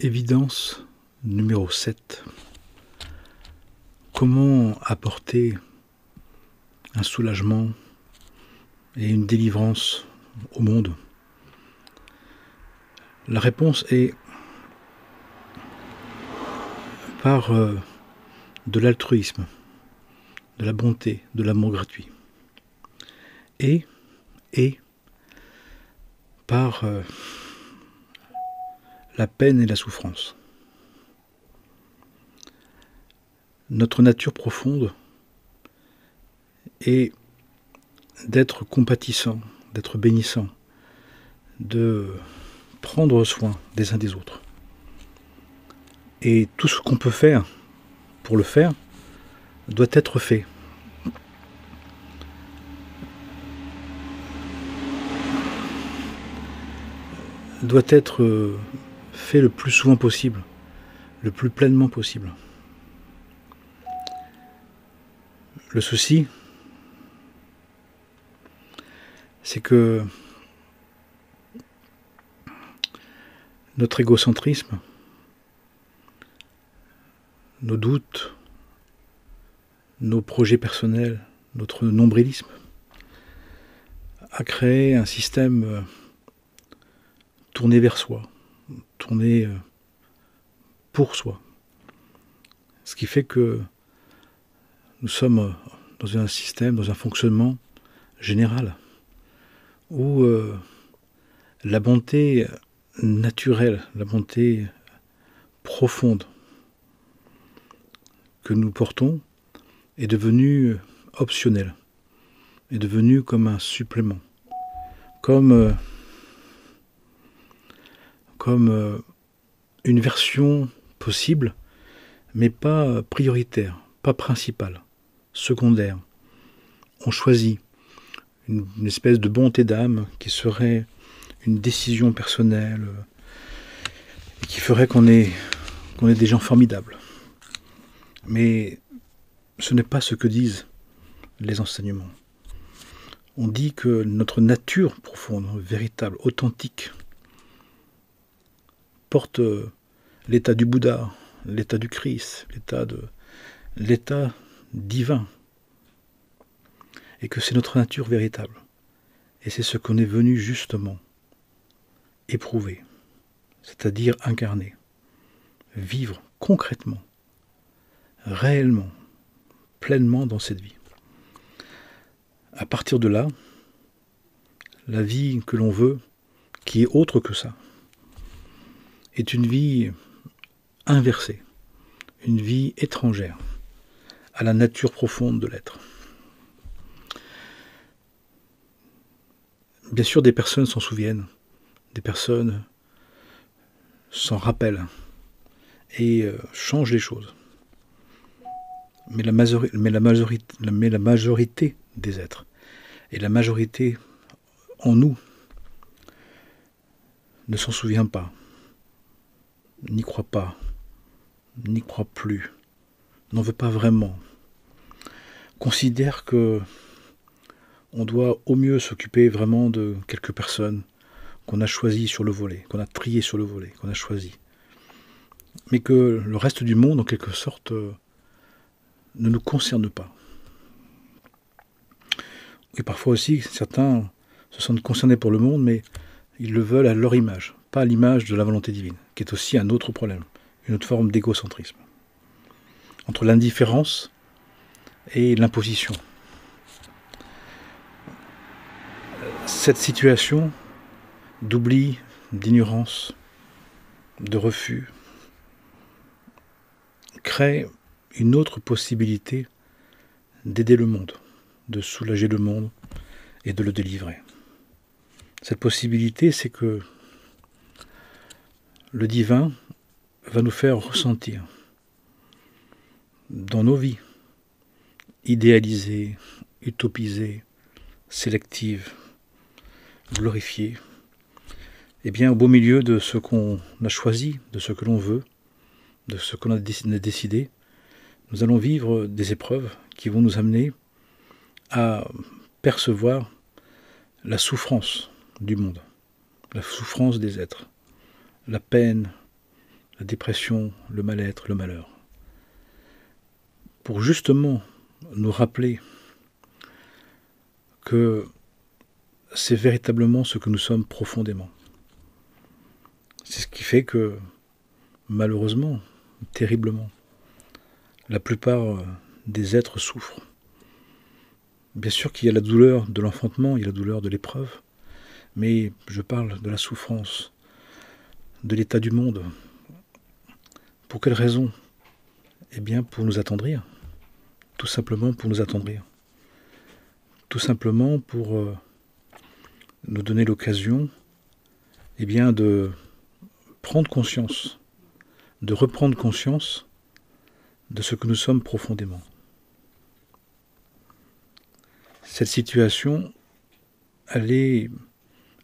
Évidence numéro 7. Comment apporter un soulagement et une délivrance au monde? La réponse est par de l'altruisme, de la bonté, de l'amour gratuit. Et par la peine et la souffrance. Notre nature profonde est d'être compatissant, d'être bénissant, de prendre soin des uns des autres. Et tout ce qu'on peut faire pour le faire doit être fait. Doit être fait le plus souvent possible, le plus pleinement possible. Le souci, c'est que notre égocentrisme, nos doutes, nos projets personnels, notre nombrilisme, a créé un système tourné vers soi, tourné pour soi. Ce qui fait que nous sommes dans un système, dans un fonctionnement général, où la bonté naturelle, la bonté profonde que nous portons est devenue optionnelle, est devenue comme un supplément, comme une version possible, mais pas prioritaire, pas principale, secondaire. On choisit une espèce de bonté d'âme qui serait une décision personnelle et qui ferait qu'on est des gens formidables. Mais ce n'est pas ce que disent les enseignements. On dit que notre nature profonde, véritable, authentique, porte l'état du Bouddha, l'état du Christ, l'état divin. Et que c'est notre nature véritable. Et c'est ce qu'on est venu justement éprouver, c'est-à-dire incarner, vivre concrètement, réellement, pleinement dans cette vie. À partir de là, la vie que l'on veut, qui est autre que ça, est une vie inversée, une vie étrangère à la nature profonde de l'être. Bien sûr, des personnes s'en souviennent, des personnes s'en rappellent et changent les choses. Mais la majorité des êtres, et la majorité en nous, ne s'en souvient pas, n'y croit pas, n'y croit plus, n'en veut pas vraiment, considère que on doit au mieux s'occuper vraiment de quelques personnes qu'on a choisies sur le volet, qu'on a triées sur le volet, qu'on a choisies. Mais que le reste du monde, en quelque sorte, ne nous concerne pas. Et parfois aussi, certains se sentent concernés pour le monde, mais ils le veulent à leur image, pas à l'image de la volonté divine, qui est aussi un autre problème, une autre forme d'égocentrisme. Entre l'indifférence et l'imposition. Cette situation d'oubli, d'ignorance, de refus, crée une autre possibilité d'aider le monde, de soulager le monde et de le délivrer. Cette possibilité, c'est que le divin va nous faire ressentir dans nos vies, idéalisées, utopisées, sélectives, glorifiées, et bien au beau milieu de ce qu'on a choisi, de ce que l'on veut, de ce qu'on a décidé, nous allons vivre des épreuves qui vont nous amener à percevoir la souffrance du monde, la souffrance des êtres, la peine, la dépression, le mal-être, le malheur, pour justement nous rappeler que c'est véritablement ce que nous sommes profondément. C'est ce qui fait que, malheureusement, terriblement, la plupart des êtres souffrent. Bien sûr qu'il y a la douleur de l'enfantement, il y a la douleur de l'épreuve, mais je parle de la souffrance, de l'état du monde. Pour quelle raison? Eh bien, pour nous attendrir. Tout simplement pour nous attendrir. Tout simplement pour nous donner l'occasion, eh bien, de prendre conscience, de reprendre conscience de ce que nous sommes profondément. Cette situation, elle est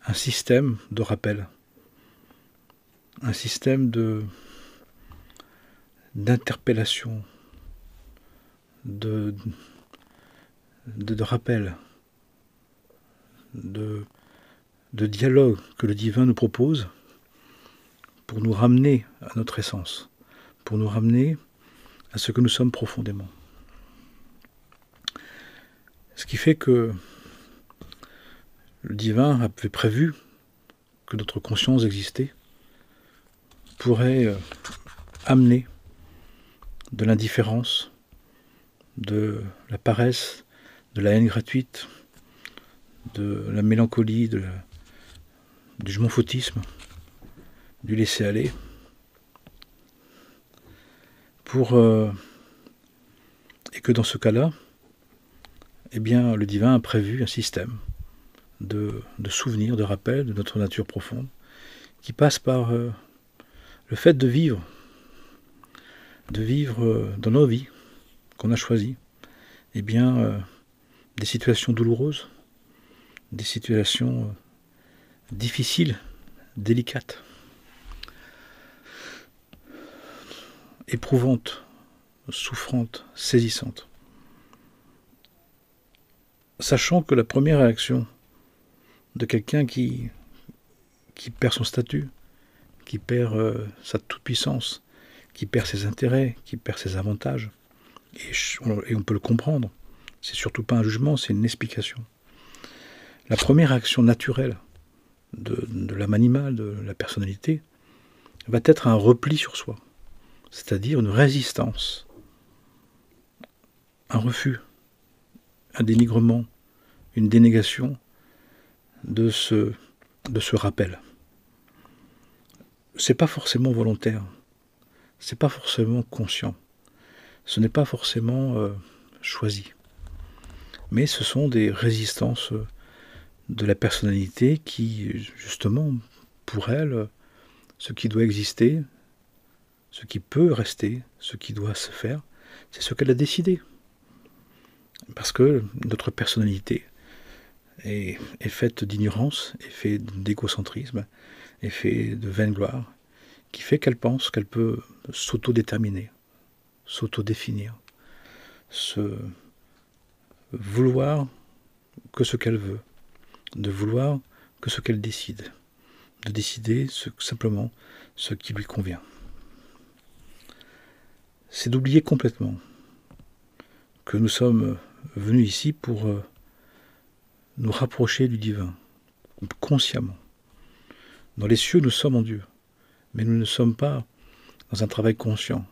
un système de rappel, un système d'interpellation, de rappel, de dialogue que le divin nous propose pour nous ramener à notre essence, pour nous ramener à ce que nous sommes profondément. Ce qui fait que le divin avait prévu que notre conscience existait, pourrait amener de l'indifférence, de la paresse, de la haine gratuite, de la mélancolie, du je m'en foutisme, du laisser-aller, et que dans ce cas-là, eh bien, le divin a prévu un système de souvenirs, de rappels de notre nature profonde, qui passe par le fait de vivre dans nos vies qu'on a choisies, eh bien, des situations douloureuses, des situations difficiles, délicates, éprouvantes, souffrantes, saisissantes. Sachant que la première réaction de quelqu'un qui perd son statut, qui perd sa toute-puissance, qui perd ses intérêts, qui perd ses avantages, et on peut le comprendre, c'est surtout pas un jugement, c'est une explication. La première réaction naturelle de l'âme animale, de la personnalité, va être un repli sur soi, c'est-à-dire une résistance, un refus, un dénigrement, une dénégation de ce rappel. C'est pas forcément volontaire, c'est pas forcément conscient, ce n'est pas forcément choisi, mais ce sont des résistances de la personnalité qui, justement, pour elle, ce qui doit exister, ce qui peut rester, ce qui doit se faire, c'est ce qu'elle a décidé. Parce que notre personnalité est faite d'ignorance, est faite d'égocentrisme, est faite de vaine gloire, qui fait qu'elle pense qu'elle peut s'autodéterminer, s'autodéfinir, se vouloir que ce qu'elle veut, de vouloir que ce qu'elle décide, de décider simplement ce qui lui convient. C'est d'oublier complètement que nous sommes venus ici pour nous rapprocher du divin, consciemment. Dans les cieux, nous sommes en Dieu, mais nous ne sommes pas dans un travail conscient.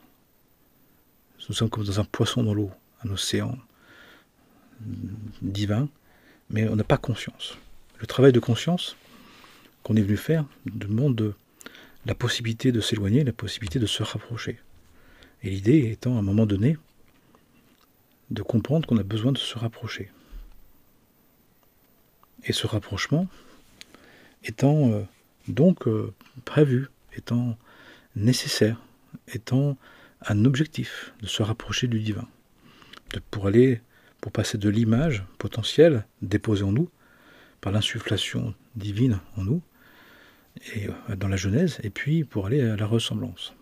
Nous sommes comme dans un poisson dans l'eau, un océan divin, mais on n'a pas conscience. Le travail de conscience qu'on est venu faire demande la possibilité de s'éloigner, la possibilité de se rapprocher. Et l'idée étant, à un moment donné, de comprendre qu'on a besoin de se rapprocher. Et ce rapprochement étant donc prévu, étant nécessaire, étant un objectif de se rapprocher du divin, pour passer de l'image potentielle déposée en nous par l'insufflation divine en nous et dans la Genèse, et puis pour aller à la ressemblance.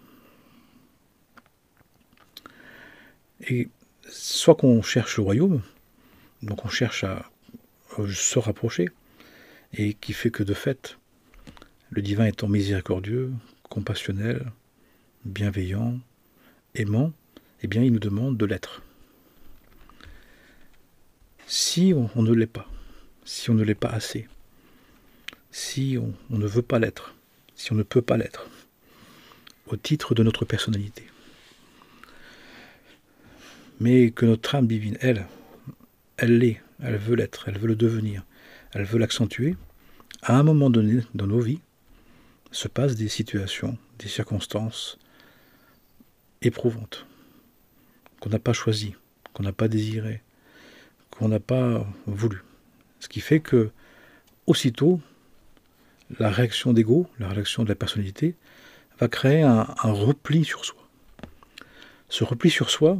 Et soit qu'on cherche le royaume, donc on cherche à se rapprocher, et qui fait que de fait, le divin étant miséricordieux, compassionnel, bienveillant, aimant, eh bien il nous demande de l'être. Si on ne l'est pas, si on ne l'est pas assez, si on ne veut pas l'être, si on ne peut pas l'être, au titre de notre personnalité, mais que notre âme divine, elle l'est, elle veut l'être, elle veut le devenir, elle veut l'accentuer, à un moment donné dans nos vies, se passent des situations, des circonstances éprouvantes, qu'on n'a pas choisies, qu'on n'a pas désirées, qu'on n'a pas voulu. Ce qui fait que, aussitôt, la réaction d'ego, la réaction de la personnalité, va créer un repli sur soi. Ce repli sur soi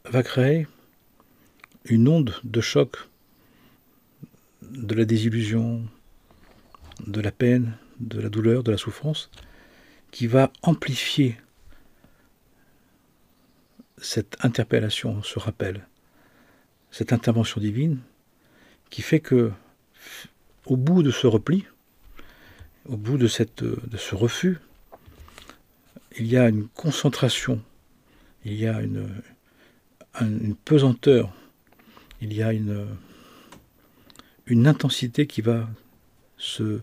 va créer une onde de choc, de la désillusion, de la peine, de la douleur, de la souffrance, qui va amplifier cette interpellation, ce rappel, cette intervention divine, qui fait que, au bout de ce repli, au bout de ce refus, il y a une concentration, il y a une pesanteur, il y a une intensité qui va se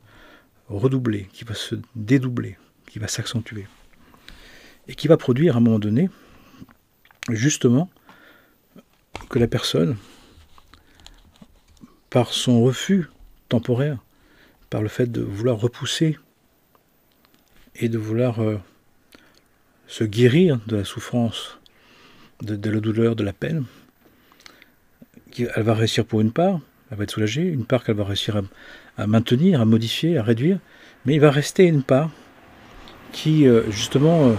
redoubler, qui va se dédoubler, qui va s'accentuer, et qui va produire à un moment donné, justement, que la personne, par son refus temporaire, par le fait de vouloir repousser et de vouloir se guérir de la souffrance, de la douleur, de la peine, elle va réussir pour une part, elle va être soulagée, une part qu'elle va réussir à maintenir, à modifier, à réduire, mais il va rester une part qui, justement,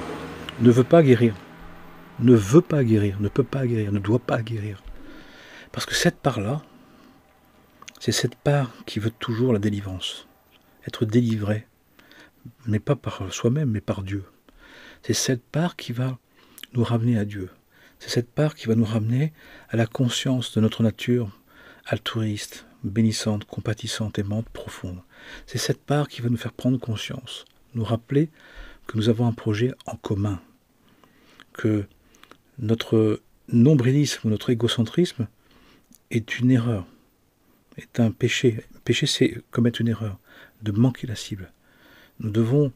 ne veut pas guérir, ne veut pas guérir, ne peut pas guérir, ne doit pas guérir. Parce que cette part-là, c'est cette part qui veut toujours la délivrance, être délivrée, mais pas par soi-même, mais par Dieu. C'est cette part qui va nous ramener à Dieu. C'est cette part qui va nous ramener à la conscience de notre nature altruiste, bénissante, compatissante, aimante, profonde. C'est cette part qui va nous faire prendre conscience, nous rappeler que nous avons un projet en commun, que notre nombrilisme ou notre égocentrisme est une erreur, est un péché. Péché, c'est commettre une erreur, de manquer la cible. Nous devons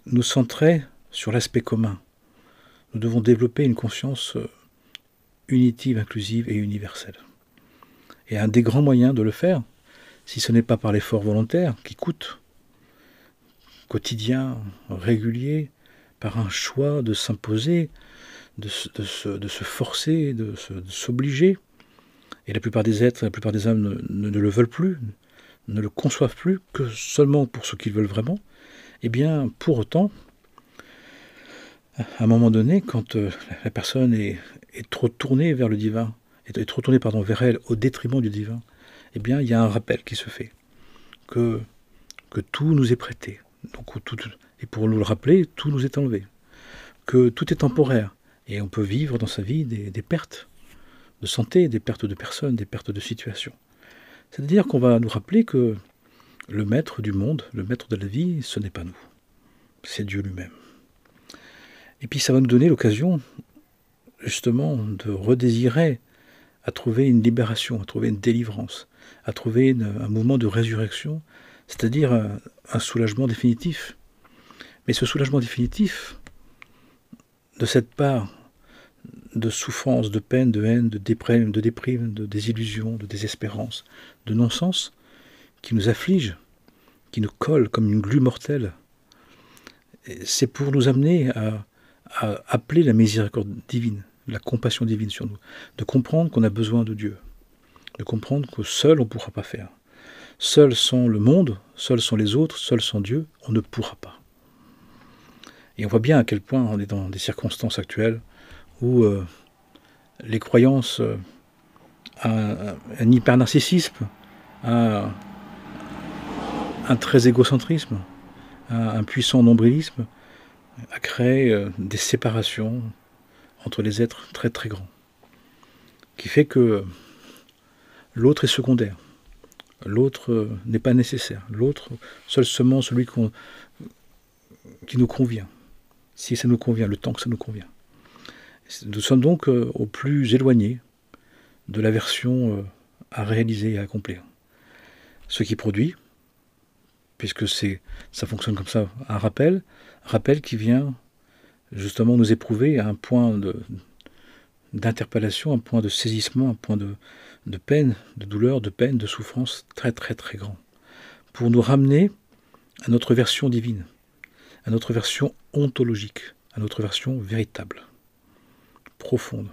nous centrer sur l'aspect commun. Nous devons développer une conscience unitive, inclusive et universelle. Et un des grands moyens de le faire, si ce n'est pas par l'effort volontaire, qui coûte, quotidien, régulier, par un choix de s'imposer, de se forcer, de s'obliger. Et la plupart des êtres, la plupart des âmes ne le veulent plus, ne le conçoivent plus, que seulement pour ce qu'ils veulent vraiment. Eh bien, pour autant, à un moment donné, quand la personne est trop tournée vers le divin, est trop tournée vers elle au détriment du divin, eh bien, il y a un rappel qui se fait, que tout nous est prêté. Donc, et pour nous le rappeler, tout nous est enlevé. Que tout est temporaire. Et on peut vivre dans sa vie des pertes de santé, des pertes de personnes, des pertes de situations. C'est-à-dire qu'on va nous rappeler que le maître du monde, le maître de la vie, ce n'est pas nous. C'est Dieu lui-même. Et puis ça va nous donner l'occasion, justement, de redésirer à trouver une libération, à trouver une délivrance, à trouver un mouvement de résurrection, c'est-à-dire un soulagement définitif. Mais ce soulagement définitif, de cette part de souffrance, de peine, de haine, de déprime, de désillusion, de désespérance, de non-sens, qui nous afflige, qui nous colle comme une glu mortelle, c'est pour nous amener à appeler la miséricorde divine, la compassion divine sur nous, de comprendre qu'on a besoin de Dieu, de comprendre que seul on ne pourra pas faire. Seul sans le monde, seuls sont les autres, seul sans Dieu, on ne pourra pas. Et on voit bien à quel point on est dans des circonstances actuelles où les croyances un hyper-narcissisme, un très égocentrisme, un puissant nombrilisme a créé des séparations entre les êtres très très grands, qui fait que l'autre est secondaire, l'autre n'est pas nécessaire, l'autre seulement celui qui nous convient. si ça nous convient, le temps que ça nous convient. Nous sommes donc au plus éloigné de la version à réaliser et à accomplir. Ce qui produit, puisque ça fonctionne comme ça, un rappel qui vient justement nous éprouver à un point d'interpellation, un point de saisissement, un point de peine, de douleur, de peine, de souffrance très très très grand, pour nous ramener à notre version divine, à notre version ontologique, à notre version véritable, profonde,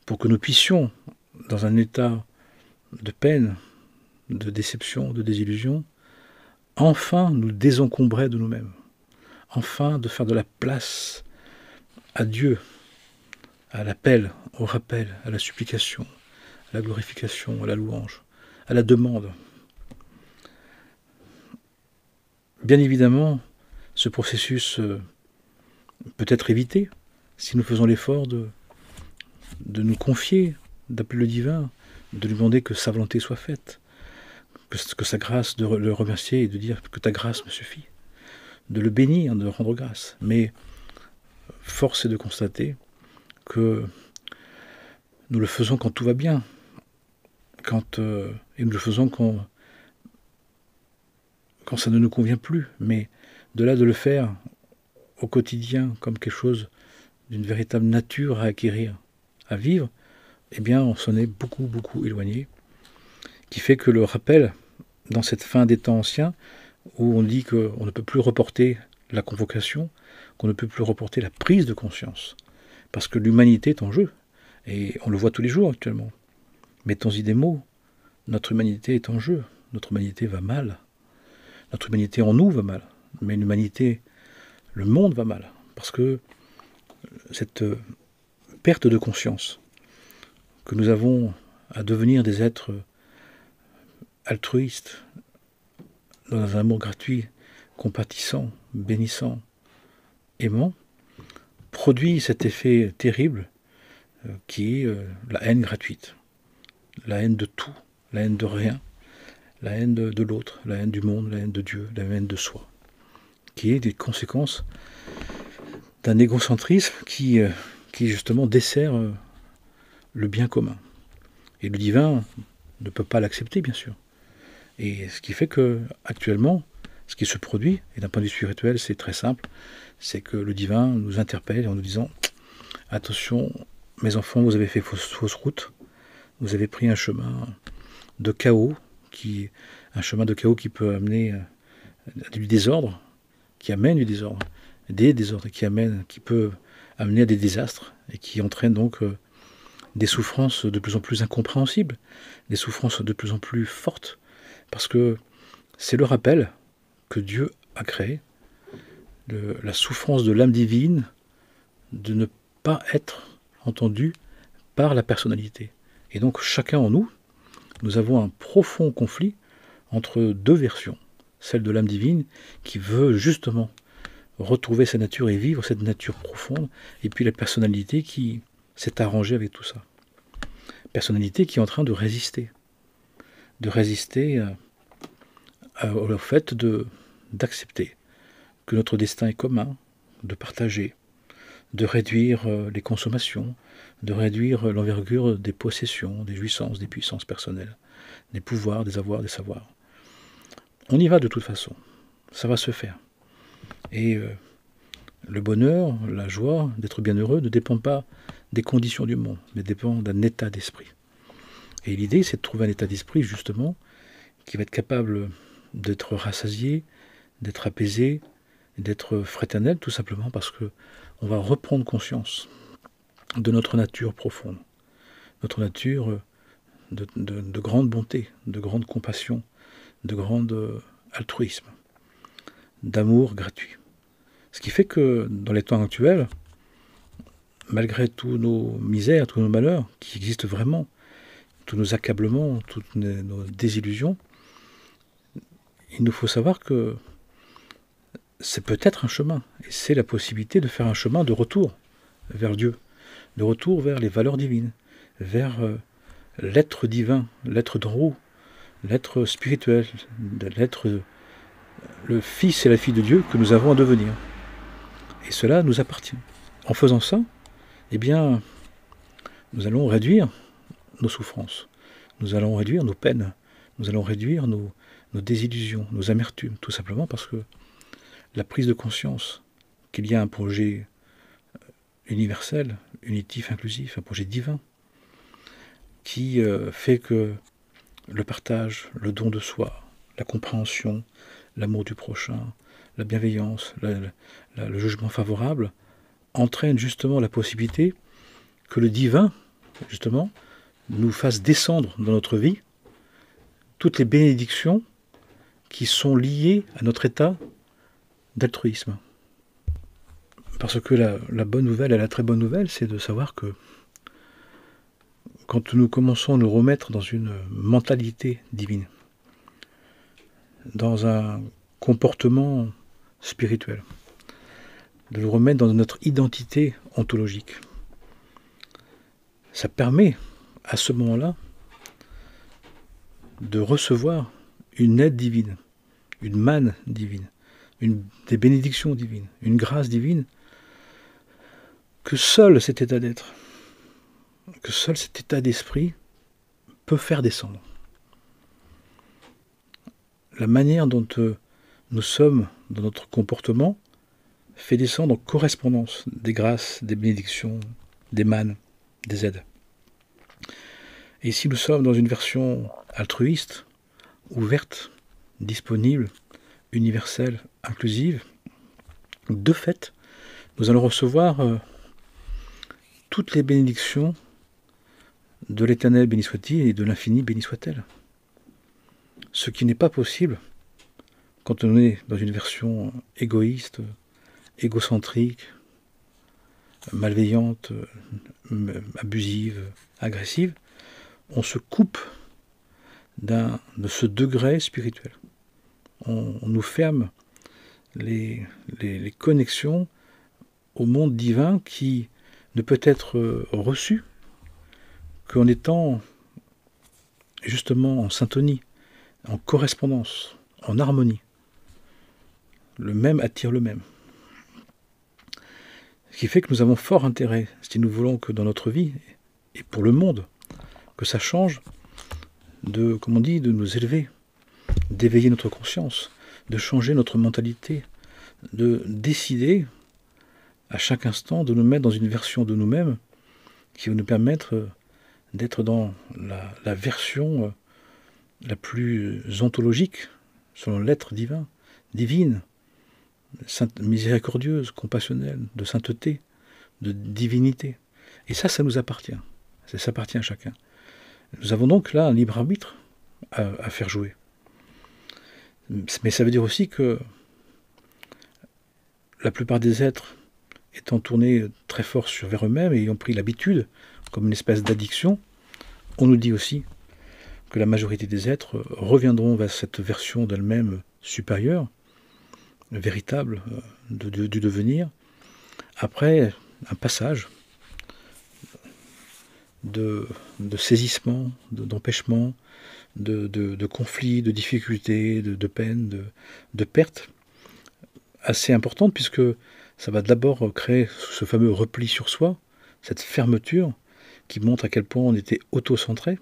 pour que nous puissions, dans un état de peine, de déception, de désillusion, enfin nous désencombrer de nous-mêmes, enfin de faire de la place à Dieu, à l'appel, au rappel, à la supplication, à la glorification, à la louange, à la demande. Bien évidemment, ce processus peut être évité si nous faisons l'effort de nous confier, d'appeler le divin, de lui demander que sa volonté soit faite, que sa grâce, de le remercier et de dire que ta grâce me suffit, de le bénir, de rendre grâce. Mais force est de constater que nous le faisons quand tout va bien, et nous le faisons quand ça ne nous convient plus, mais de là de le faire au quotidien comme quelque chose d'une véritable nature à acquérir, à vivre, eh bien on s'en est beaucoup beaucoup éloigné, qui fait que le rappel dans cette fin des temps anciens, où on dit qu'on ne peut plus reporter la convocation, qu'on ne peut plus reporter la prise de conscience, parce que l'humanité est en jeu, et on le voit tous les jours actuellement. Mettons-y des mots, notre humanité est en jeu, notre humanité va mal, notre humanité en nous va mal, mais l'humanité, le monde va mal, parce que cette perte de conscience que nous avons à devenir des êtres altruistes, dans un amour gratuit, compatissant, bénissant, aimant, produit cet effet terrible qui est la haine gratuite, la haine de tout, la haine de rien, la haine de l'autre, la haine du monde, la haine de Dieu, la haine de soi, qui est des conséquences d'un égocentrisme qui justement dessert le bien commun. Et le divin ne peut pas l'accepter, bien sûr. Et ce qui fait que, actuellement, ce qui se produit, et d'un point de vue spirituel, c'est très simple, c'est que le divin nous interpelle en nous disant « Attention, mes enfants, vous avez fait fausse route, vous avez pris un chemin de chaos, un chemin de chaos qui peut amener du désordre, qui amène du désordre, des désordres, qui peut amener à des désastres, et qui entraîne donc des souffrances de plus en plus incompréhensibles, des souffrances de plus en plus fortes, parce que c'est le rappel que Dieu a créé, la souffrance de l'âme divine, de ne pas être entendu par la personnalité. Et donc chacun en nous, nous avons un profond conflit entre deux versions, celle de l'âme divine qui veut justement retrouver sa nature et vivre cette nature profonde, et puis la personnalité qui s'est arrangée avec tout ça. Personnalité qui est en train de résister au fait d'accepter que notre destin est commun, de partager, de réduire les consommations, de réduire l'envergure des possessions, des jouissances, des puissances personnelles, des pouvoirs, des avoirs, des savoirs. On y va de toute façon, ça va se faire. Et le bonheur, la joie d'être bienheureux ne dépend pas des conditions du monde, mais dépend d'un état d'esprit. Et l'idée, c'est de trouver un état d'esprit, justement, qui va être capable d'être rassasié, d'être apaisé, d'être fraternel, tout simplement parce que on va reprendre conscience de notre nature profonde, notre nature de grande bonté, de grande compassion, de grand altruisme, d'amour gratuit. Ce qui fait que dans les temps actuels, malgré tous nos misères, tous nos malheurs qui existent vraiment, tous nos accablements, toutes nos désillusions, il nous faut savoir que c'est peut-être un chemin, et c'est la possibilité de faire un chemin de retour vers Dieu, de retour vers les valeurs divines, vers l'être divin, l'être d'en haut, l'être spirituel, l'être, le Fils et la fille de Dieu que nous avons à devenir. Et cela nous appartient. En faisant ça, eh bien, nous allons réduire nos souffrances, nous allons réduire nos peines, nous allons réduire nos désillusions, nos amertumes, tout simplement parce que la prise de conscience qu'il y a un projet universel, unitif, inclusif, un projet divin, qui fait que le partage, le don de soi, la compréhension, l'amour du prochain, la bienveillance, le jugement favorable, entraîne justement la possibilité que le divin, justement, nous fasse descendre dans notre vie toutes les bénédictions qui sont liées à notre état d'altruisme. Parce que la bonne nouvelle et la très bonne nouvelle, c'est de savoir que quand nous commençons à nous remettre dans une mentalité divine, dans un comportement spirituel, de nous remettre dans notre identité ontologique, ça permet à ce moment-là de recevoir une aide divine, une manne divine, des bénédictions divines, une grâce divine, que seul cet état d'être, que seul cet état d'esprit peut faire descendre. La manière dont nous sommes dans notre comportement fait descendre en correspondance des grâces, des bénédictions, des mannes, des aides. Et si nous sommes dans une version altruiste, ouverte, disponible, universelle, inclusive, de fait, nous allons recevoir toutes les bénédictions de l'Éternel béni soit-il et de l'infini béni soit-elle. Ce qui n'est pas possible quand on est dans une version égoïste, égocentrique, malveillante, abusive, agressive. On se coupe de ce degré spirituel. On nous ferme les connexions au monde divin qui ne peut être reçu qu'en étant justement en syntonie, en correspondance, en harmonie. Le même attire le même. Ce qui fait que nous avons fort intérêt, si nous voulons que dans notre vie, et pour le monde, que ça change, de nous élever, d'éveiller notre conscience, de changer notre mentalité, de décider à chaque instant de nous mettre dans une version de nous-mêmes qui va nous permettre d'être dans la version la plus ontologique, selon l'être divin, divine, miséricordieuse, compassionnelle, de sainteté, de divinité. Et ça nous appartient. Ça appartient à chacun. Nous avons donc là un libre arbitre à faire jouer. Mais ça veut dire aussi que la plupart des êtres étant tournés très fort vers eux-mêmes et ayant pris l'habitude, comme une espèce d'addiction, on nous dit aussi que la majorité des êtres reviendront vers cette version d'elle-même supérieure, véritable, du devenir, après un passage de saisissement, d'empêchement, de conflits, de difficultés, de peines, de pertes assez importantes, puisque ça va d'abord créer ce fameux repli sur soi, cette fermeture qui montre à quel point on était auto-centré,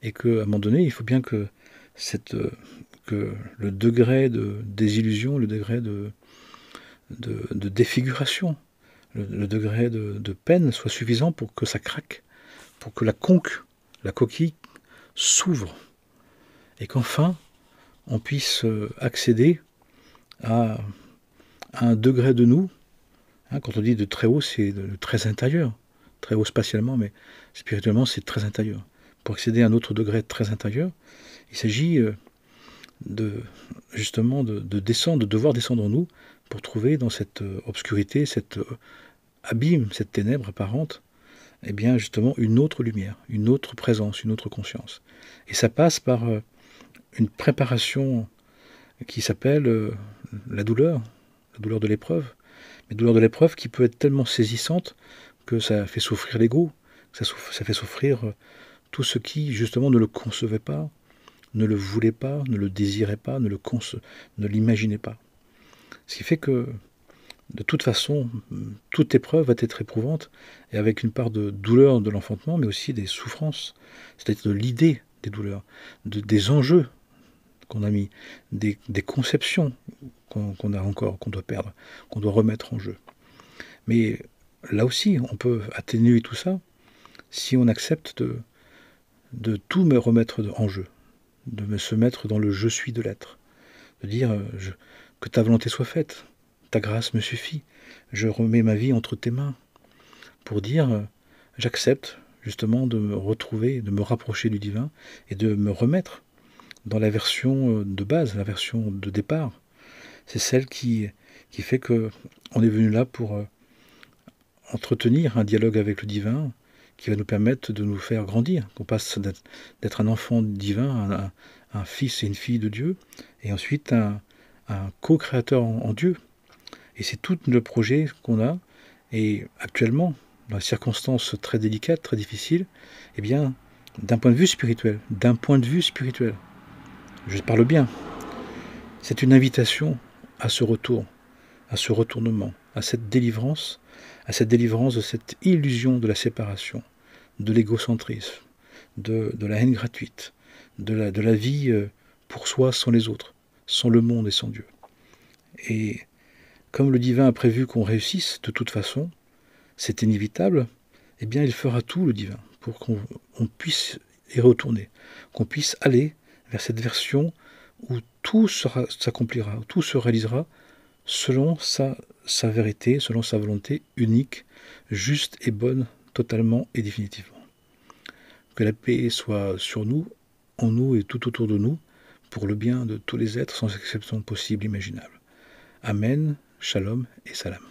et qu'à un moment donné, il faut bien que le degré de désillusion, le degré de défiguration, le degré de peine soit suffisant pour que ça craque, pour que la coquille s'ouvre, et qu'enfin, on puisse accéder à un degré de nous. Quand on dit de très haut, c'est de très intérieur, très haut spatialement, mais spirituellement, c'est très intérieur. Pour accéder à un autre degré très intérieur, il s'agit justement de descendre, de devoir descendre en nous pour trouver dans cette obscurité, cet abîme, cette ténèbre apparente, eh bien justement une autre lumière, une autre présence, une autre conscience. Et ça passe par une préparation qui s'appelle la douleur de l'épreuve. Mais douleur de l'épreuve qui peut être tellement saisissante que ça fait souffrir l'ego, ça fait souffrir tout ce qui justement ne le concevait pas, ne le voulait pas, ne le désirait pas, ne l'imaginait pas. Ce qui fait que De toute façon, toute épreuve va être éprouvante, et avec une part de douleur de l'enfantement, mais aussi des souffrances, c'est-à-dire de l'idée des douleurs, des enjeux qu'on a mis, des conceptions qu'on a encore, qu'on doit perdre, qu'on doit remettre en jeu. Mais là aussi, on peut atténuer tout ça si on accepte de tout me remettre en jeu, de se mettre dans le je suis de l'être, de dire que ta volonté soit faite, ta grâce me suffit, je remets ma vie entre tes mains, pour dire j'accepte justement de me retrouver, de me rapprocher du divin et de me remettre dans la version de base, la version de départ. C'est celle qui fait que on est venu là pour entretenir un dialogue avec le divin qui va nous permettre de nous faire grandir, qu'on passe d'être un enfant divin à un fils et une fille de Dieu, et ensuite un co-créateur en Dieu. Et c'est tout le projet qu'on a, et actuellement, dans les circonstances très délicates, très difficiles, eh bien, d'un point de vue spirituel, je parle bien, c'est une invitation à ce retour, à ce retournement, à cette délivrance de cette illusion de la séparation, de l'égocentrisme, de la haine gratuite, de la vie pour soi sans les autres, sans le monde et sans Dieu. Et comme le divin a prévu qu'on réussisse de toute façon, c'est inévitable, eh bien il fera tout, le divin, pour qu'on puisse y retourner, qu'on puisse aller vers cette version où tout s'accomplira, où tout se réalisera selon sa vérité, selon sa volonté unique, juste et bonne, totalement et définitivement. Que la paix soit sur nous, en nous et tout autour de nous, pour le bien de tous les êtres sans exception possible, imaginable. Amen, shalom et salam.